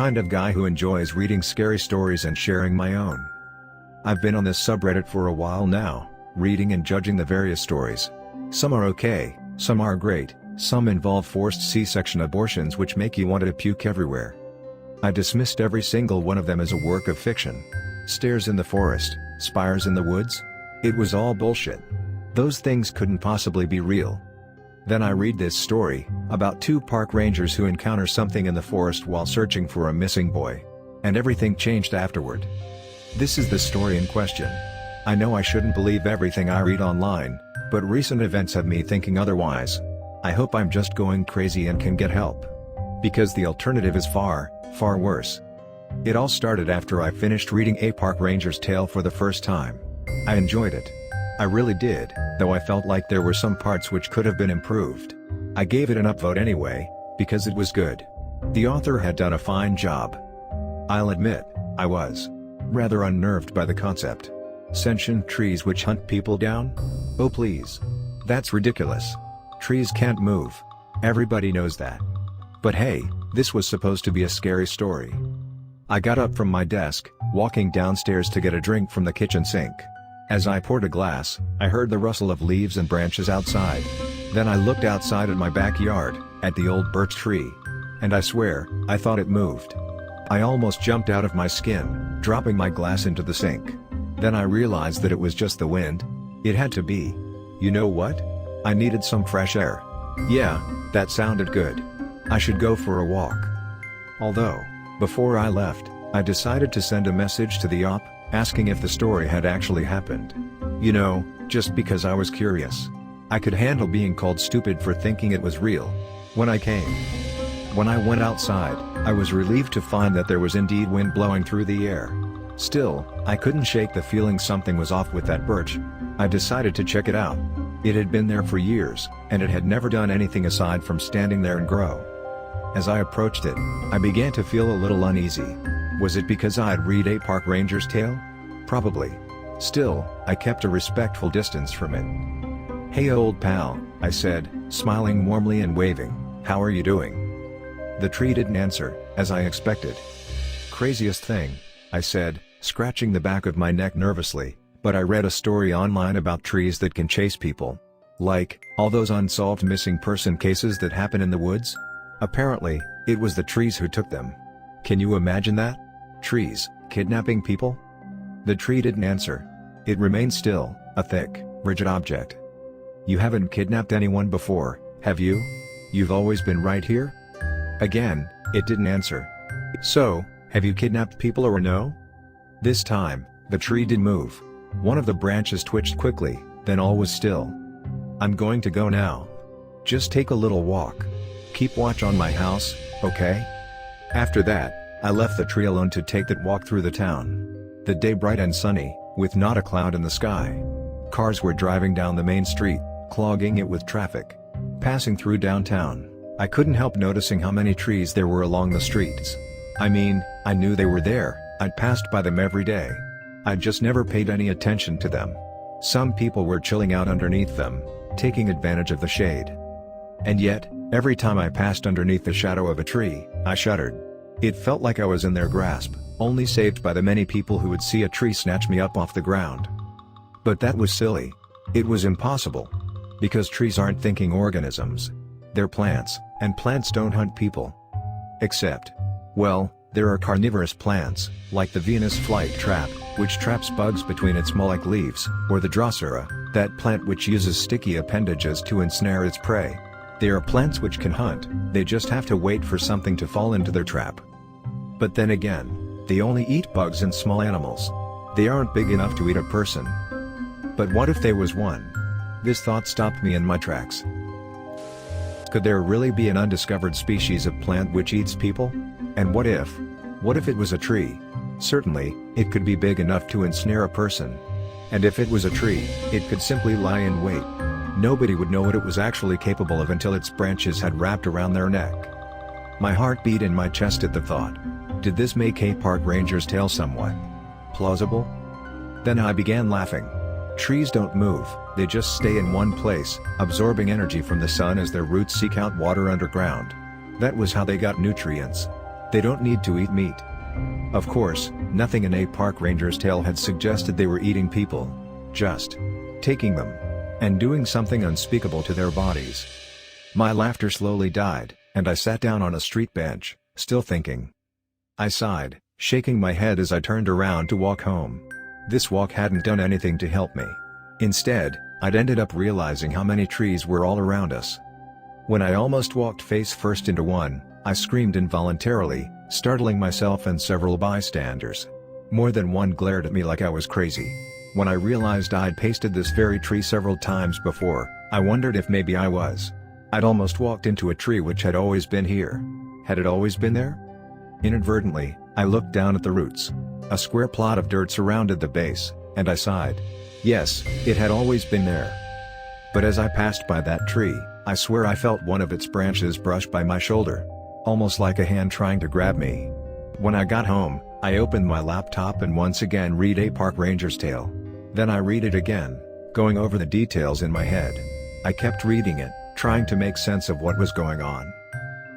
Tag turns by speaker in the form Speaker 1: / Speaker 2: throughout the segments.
Speaker 1: kind of guy who enjoys reading scary stories and sharing my own. I've been on this subreddit for a while now, reading and judging the various stories. Some are okay, some are great, some involve forced C-section abortions which make you want to puke everywhere. I dismissed every single one of them as a work of fiction. Stairs in the forest, spires in the woods? It was all bullshit. Those things couldn't possibly be real. Then I read this story, about two park rangers who encounter something in the forest while searching for a missing boy. And everything changed afterward. This is the story in question. I know I shouldn't believe everything I read online, but recent events have me thinking otherwise. I hope I'm just going crazy and can get help. Because the alternative is far, far worse. It all started after I finished reading a park ranger's tale for the first time. I enjoyed it. I really did, though I felt like there were some parts which could have been improved. I gave it an upvote anyway, because it was good. The author had done a fine job. I'll admit, I was rather unnerved by the concept. Sentient trees which hunt people down? Oh please. That's ridiculous. Trees can't move. Everybody knows that. But hey, this was supposed to be a scary story. I got up from my desk, walking downstairs to get a drink from the kitchen sink. As I poured a glass, I heard the rustle of leaves and branches outside. Then I looked outside at my backyard, at the old birch tree. And I swear, I thought it moved. I almost jumped out of my skin, dropping my glass into the sink. Then I realized that it was just the wind. It had to be. You know what? I needed some fresh air. Yeah, that sounded good. I should go for a walk. Although, before I left, I decided to send a message to the op, asking if the story had actually happened. You know, just because I was curious. I could handle being called stupid for thinking it was real. When I went outside, I was relieved to find that there was indeed wind blowing through the air. Still, I couldn't shake the feeling something was off with that birch. I decided to check it out. It had been there for years, and it had never done anything aside from standing there and grow. As I approached it, I began to feel a little uneasy. Was it because I had read a park ranger's tale? Probably. Still, I kept a respectful distance from it. "Hey old pal," I said, smiling warmly and waving, "how are you doing?" The tree didn't answer, as I expected. "Craziest thing," I said, scratching the back of my neck nervously, "but I read a story online about trees that can chase people. Like, all those unsolved missing person cases that happen in the woods? Apparently, it was the trees who took them. Can you imagine that? Trees, kidnapping people?" The tree didn't answer. It remained still, a thick, rigid object. "You haven't kidnapped anyone before, have you? You've always been right here?" Again, it didn't answer. "So, have you kidnapped people or no?" This time, the tree did move. One of the branches twitched quickly, then all was still. "I'm going to go now. Just take a little walk. Keep watch on my house, okay?" After that, I left the tree alone to take that walk through the town. The day bright and sunny, with not a cloud in the sky. Cars were driving down the main street, clogging it with traffic. Passing through downtown, I couldn't help noticing how many trees there were along the streets. I mean, I knew they were there, I'd passed by them every day. I'd just never paid any attention to them. Some people were chilling out underneath them, taking advantage of the shade. And yet, every time I passed underneath the shadow of a tree, I shuddered. It felt like I was in their grasp, only saved by the many people who would see a tree snatch me up off the ground. But that was silly. It was impossible. Because trees aren't thinking organisms. They're plants, and plants don't hunt people. Except, well, there are carnivorous plants, like the Venus flytrap, which traps bugs between its mollic leaves, or the Drosera, that plant which uses sticky appendages to ensnare its prey. There are plants which can hunt, they just have to wait for something to fall into their trap. But then again, they only eat bugs and small animals. They aren't big enough to eat a person. But what if there was one? This thought stopped me in my tracks. Could there really be an undiscovered species of plant which eats people? And what if it was a tree? Certainly, it could be big enough to ensnare a person. And if it was a tree, it could simply lie in wait. Nobody would know what it was actually capable of until its branches had wrapped around their neck. My heart beat in my chest at the thought. Did this make a park ranger's tale somewhat plausible? Then I began laughing. Trees don't move, they just stay in one place, absorbing energy from the sun as their roots seek out water underground. That was how they got nutrients. They don't need to eat meat. Of course, nothing in a park ranger's tale had suggested they were eating people. Just taking them and doing something unspeakable to their bodies. My laughter slowly died, and I sat down on a street bench, still thinking. I sighed, shaking my head as I turned around to walk home. This walk hadn't done anything to help me. Instead, I'd ended up realizing how many trees were all around us. When I almost walked face first into one, I screamed involuntarily, startling myself and several bystanders. More than one glared at me like I was crazy. When I realized I'd pasted this very tree several times before, I wondered if maybe I was. I'd almost walked into a tree which had always been here. Had it always been there? Inadvertently, I looked down at the roots. A square plot of dirt surrounded the base, and I sighed. Yes, it had always been there. But as I passed by that tree, I swear I felt one of its branches brush by my shoulder. Almost like a hand trying to grab me. When I got home, I opened my laptop and once again read a park ranger's tale. Then I read it again, going over the details in my head. I kept reading it, trying to make sense of what was going on.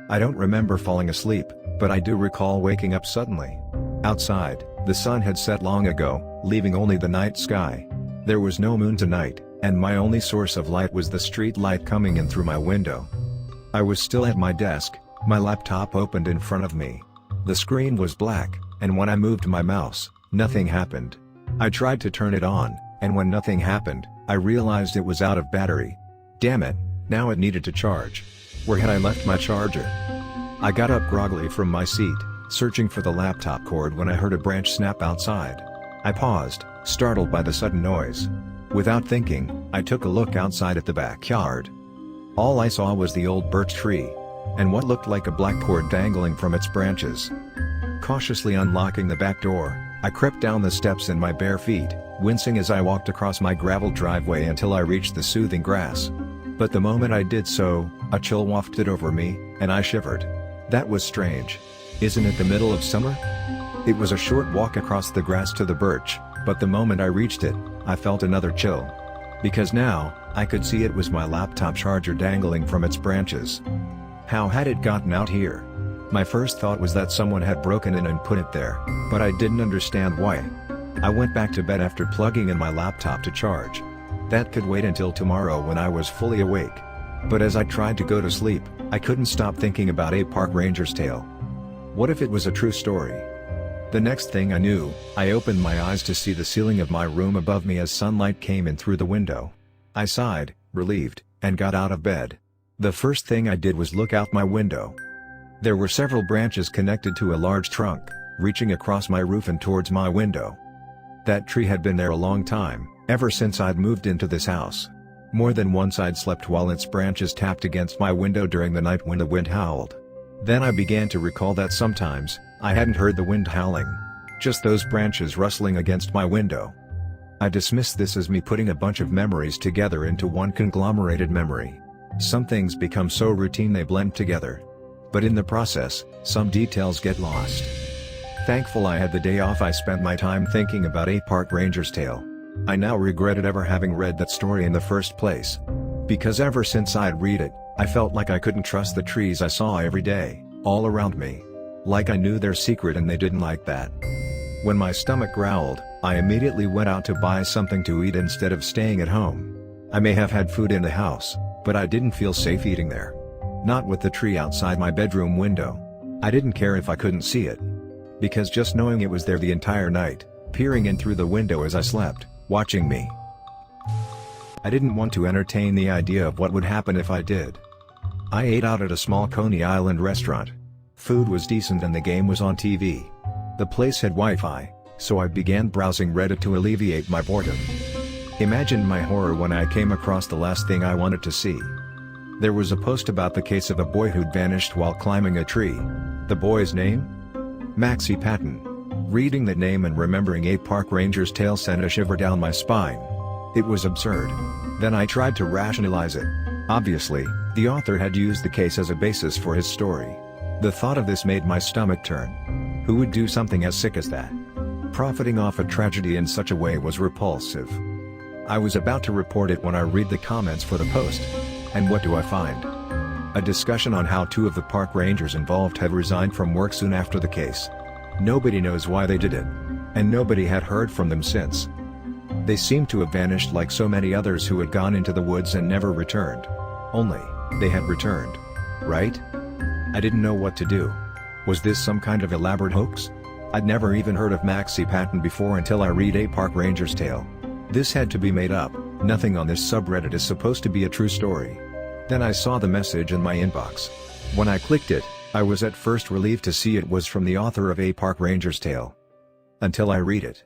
Speaker 1: I don't remember falling asleep, but I do recall waking up suddenly. Outside, the sun had set long ago, leaving only the night sky. There was no moon tonight, and my only source of light was the street light coming in through my window. I was still at my desk, my laptop opened in front of me. The screen was black, and when I moved my mouse, nothing happened. I tried to turn it on, and when nothing happened, I realized it was out of battery. Damn it, now it needed to charge. Where had I left my charger? I got up groggily from my seat, searching for the laptop cord when I heard a branch snap outside. I paused, startled by the sudden noise. Without thinking, I took a look outside at the backyard. All I saw was the old birch tree, and what looked like a black cord dangling from its branches. Cautiously unlocking the back door, I crept down the steps in my bare feet, wincing as I walked across my gravel driveway until I reached the soothing grass. But the moment I did so, a chill wafted over me, and I shivered. That was strange. Isn't it the middle of summer? It was a short walk across the grass to the birch, but the moment I reached it, I felt another chill. Because now, I could see it was my laptop charger dangling from its branches. How had it gotten out here? My first thought was that someone had broken in and put it there, but I didn't understand why. I went back to bed after plugging in my laptop to charge. That could wait until tomorrow when I was fully awake. But as I tried to go to sleep, I couldn't stop thinking about a park ranger's tale. What if it was a true story? The next thing I knew, I opened my eyes to see the ceiling of my room above me as sunlight came in through the window. I sighed, relieved, and got out of bed. The first thing I did was look out my window. There were several branches connected to a large trunk, reaching across my roof and towards my window. That tree had been there a long time, ever since I'd moved into this house. More than once I'd slept while its branches tapped against my window during the night when the wind howled. Then I began to recall that sometimes, I hadn't heard the wind howling. Just those branches rustling against my window. I dismissed this as me putting a bunch of memories together into one conglomerated memory. Some things become so routine they blend together. But in the process, some details get lost. Thankful I had the day off, I spent my time thinking about a park ranger's tale. I now regretted ever having read that story in the first place. Because ever since I'd read it, I felt like I couldn't trust the trees I saw every day, all around me. Like I knew their secret and they didn't like that. When my stomach growled, I immediately went out to buy something to eat instead of staying at home. I may have had food in the house, but I didn't feel safe eating there. Not with the tree outside my bedroom window. I didn't care if I couldn't see it. Because just knowing it was there the entire night, peering in through the window as I slept, watching me. I didn't want to entertain the idea of what would happen if I did. I ate out at a small Coney Island restaurant. Food was decent and the game was on TV. The place had Wi-Fi, so I began browsing Reddit to alleviate my boredom. Imagine my horror when I came across the last thing I wanted to see. There was a post about the case of a boy who'd vanished while climbing a tree. The boy's name? Maxie Patton. Reading that name and remembering a park ranger's tale sent a shiver down my spine. It was absurd. Then I tried to rationalize it. Obviously, the author had used the case as a basis for his story. The thought of this made my stomach turn. Who would do something as sick as that? Profiting off a tragedy in such a way was repulsive. I was about to report it when I read the comments for the post. And what do I find? A discussion on how 2 of the park rangers involved had resigned from work soon after the case. Nobody knows why they did it. And nobody had heard from them since. They seemed to have vanished like so many others who had gone into the woods and never returned. Only, they had returned. Right? I didn't know what to do. Was this some kind of elaborate hoax? I'd never even heard of Maxie Patton before until I read a park ranger's tale. This had to be made up. Nothing on this subreddit is supposed to be a true story. Then I saw the message in my inbox. When I clicked it, I was at first relieved to see it was from the author of A Park Ranger's Tale. Until I read it.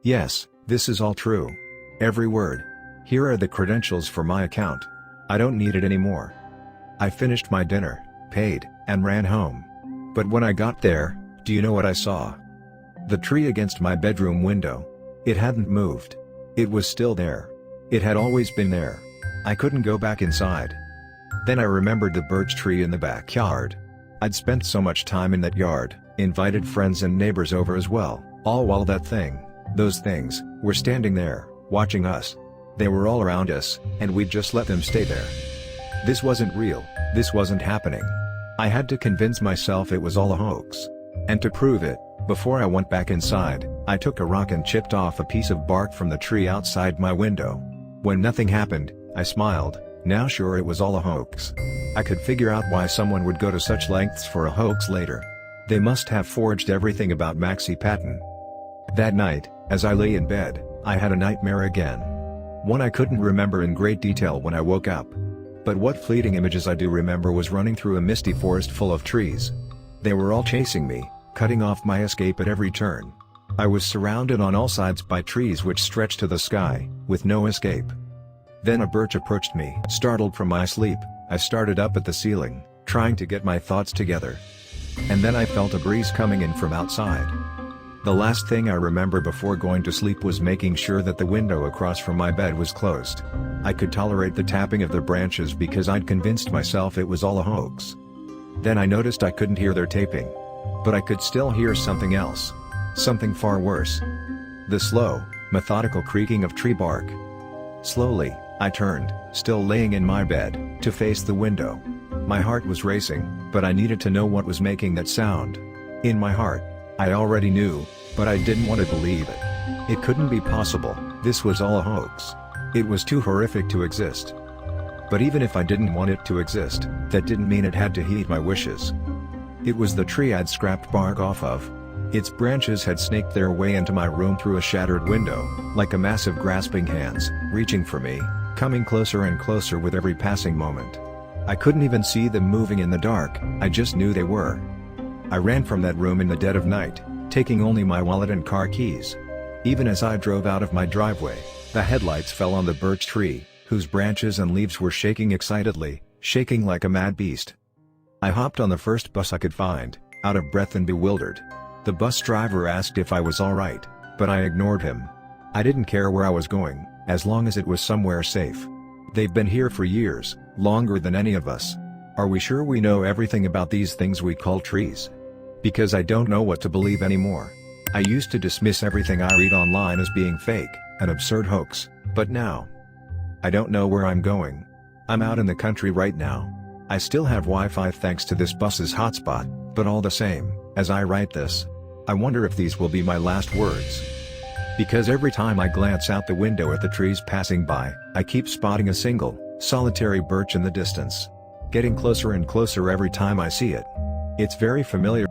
Speaker 1: Yes, this is all true. Every word. Here are the credentials for my account. I don't need it anymore. I finished my dinner, paid, and ran home. But when I got there, do you know what I saw? The tree against my bedroom window. It hadn't moved. It was still there. It had always been there. I couldn't go back inside. Then I remembered the birch tree in the backyard. I'd spent so much time in that yard, invited friends and neighbors over as well, all while those things, were standing there, watching us. They were all around us, and we'd just let them stay there. This wasn't real, this wasn't happening. I had to convince myself it was all a hoax. And to prove it, before I went back inside, I took a rock and chipped off a piece of bark from the tree outside my window. When nothing happened, I smiled, now sure it was all a hoax. I could figure out why someone would go to such lengths for a hoax later. They must have forged everything about Maxie Patton. That night, as I lay in bed, I had a nightmare again. One I couldn't remember in great detail when I woke up. But what fleeting images I do remember was running through a misty forest full of trees. They were all chasing me, cutting off my escape at every turn. I was surrounded on all sides by trees which stretched to the sky, with no escape. Then a birch approached me. Startled from my sleep, I started up at the ceiling, trying to get my thoughts together. And then I felt a breeze coming in from outside. The last thing I remember before going to sleep was making sure that the window across from my bed was closed. I could tolerate the tapping of the branches because I'd convinced myself it was all a hoax. Then I noticed I couldn't hear their taping. But I could still hear something else. Something far worse. The slow, methodical creaking of tree bark. Slowly, I turned, still laying in my bed, to face the window. My heart was racing, but I needed to know what was making that sound. In my heart, I already knew, but I didn't want to believe it. It couldn't be possible, this was all a hoax. It was too horrific to exist. But even if I didn't want it to exist, that didn't mean it had to heed my wishes. It was the tree I'd scrapped bark off of. Its branches had snaked their way into my room through a shattered window, like a massive grasping hands, reaching for me, coming closer and closer with every passing moment. I couldn't even see them moving in the dark, I just knew they were. I ran from that room in the dead of night, taking only my wallet and car keys. Even as I drove out of my driveway, the headlights fell on the birch tree, whose branches and leaves were shaking excitedly, shaking like a mad beast. I hopped on the first bus I could find, out of breath and bewildered. The bus driver asked if I was alright, but I ignored him. I didn't care where I was going, as long as it was somewhere safe. They've been here for years, longer than any of us. Are we sure we know everything about these things we call trees? Because I don't know what to believe anymore. I used to dismiss everything I read online as being fake, an absurd hoax, but now, I don't know where I'm going. I'm out in the country right now. I still have Wi-Fi thanks to this bus's hotspot, but all the same, as I write this, I wonder if these will be my last words. Because every time I glance out the window at the trees passing by, I keep spotting a single, solitary birch in the distance. Getting closer and closer every time I see it. It's very familiar.